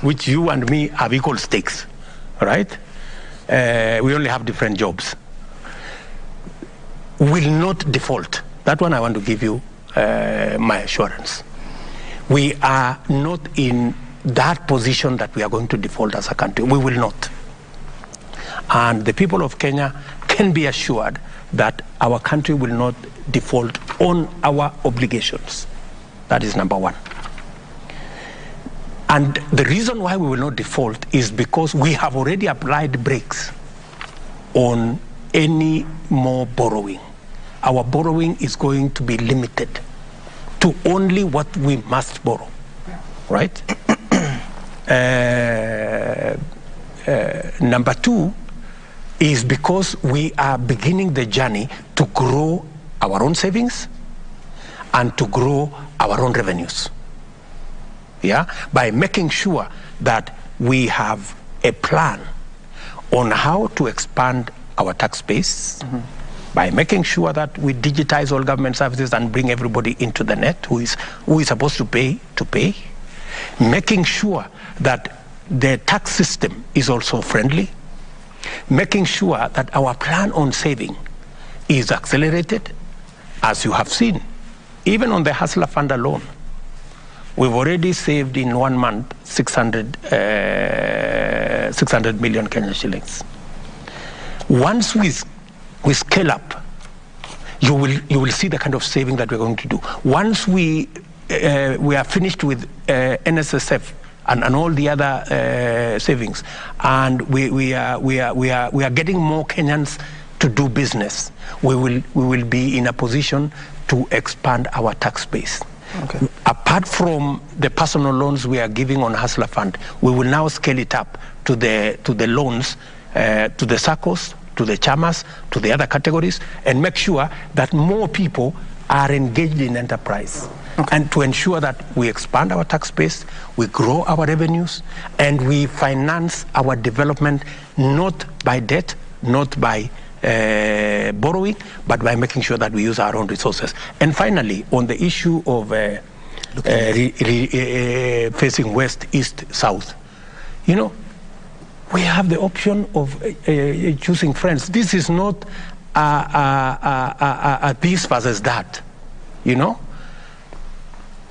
which you and me have equal stakes, right? We only have different jobs. Will not default. That one I want to give you my assurance. We are not in that position that we are going to default as a country. We will not. And the people of Kenya can be assured that our country will not default on our obligations. That is number one. And the reason why we will not default is because we have already applied brakes on any more borrowing. Our borrowing is going to be limited to only what we must borrow, right? Number two is because we are beginning the journey to grow our own savings and to grow our own revenues. Yeah, by making sure that we have a plan on how to expand our tax base, by making sure that we digitize all government services and bring everybody into the net who is supposed to pay, making sure that the tax system is also friendly, making sure that our plan on saving is accelerated, as you have seen, even on the Hustler Fund alone. We've already saved in 1 month 600 million Kenyan shillings. Once we scale up, you will see the kind of saving that we're going to do. Once we are finished with NSSF and all the other savings, and we are getting more Kenyans to do business, we will be in a position to expand our tax base. Okay. Apart from the personal loans we are giving on Hustler Fund, we will now scale it up to the loans, to the SACCOs, to the chamas, to the other categories, and make sure that more people are engaged in enterprise. Okay. And to ensure that we expand our tax base, we grow our revenues, and we finance our development not by debt, not by borrowing, but by making sure that we use our own resources. And finally, on the issue of facing west, east, south, you know, we have the option of choosing friends. This is not a this versus that, you know.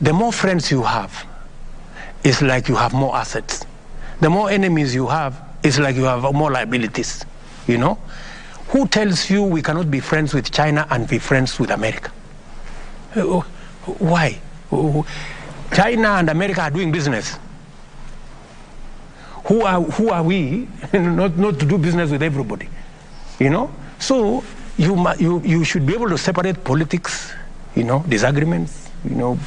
The more friends you have, it's like you have more assets. The more enemies you have, it's like you have more liabilities, you know. Who tells you we cannot be friends with China and be friends with America? Why? China and America are doing business. Who are we not to do business with everybody? You know? So you should be able to separate politics, you know, disagreements, you know,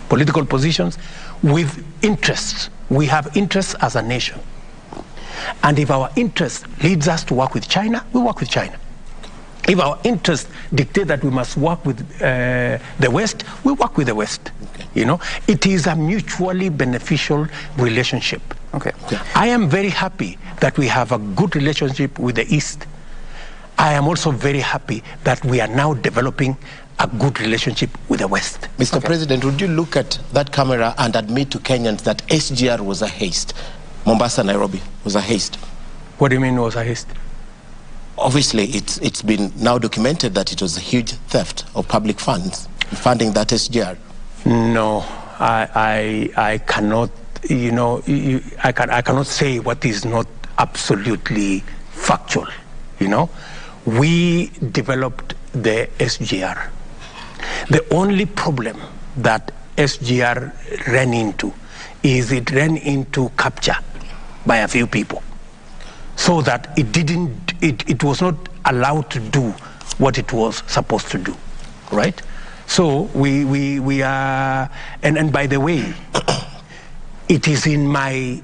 political positions with interests. We have interests as a nation. And if our interest leads us to work with China, we work with China. If our interests dictate that we must work with the West, we work with the West. Okay. You know, it is a mutually beneficial relationship. Okay. Okay. I am very happy that we have a good relationship with the East. I am also very happy that we are now developing a good relationship with the West. Mr. Okay. President, would you look at that camera and admit to Kenyans that SGR was a haste? Mombasa, Nairobi was a haste. What do you mean was a haste? Obviously, it's been now documented that it was a huge theft of public funds, funding that SGR. No, I cannot, you know, I cannot say what is not absolutely factual, you know. We developed the SGR. The only problem that SGR ran into is it ran into capture by a few people, so that it was not allowed to do what it was supposed to do, right? So we are, and by the way, it is in my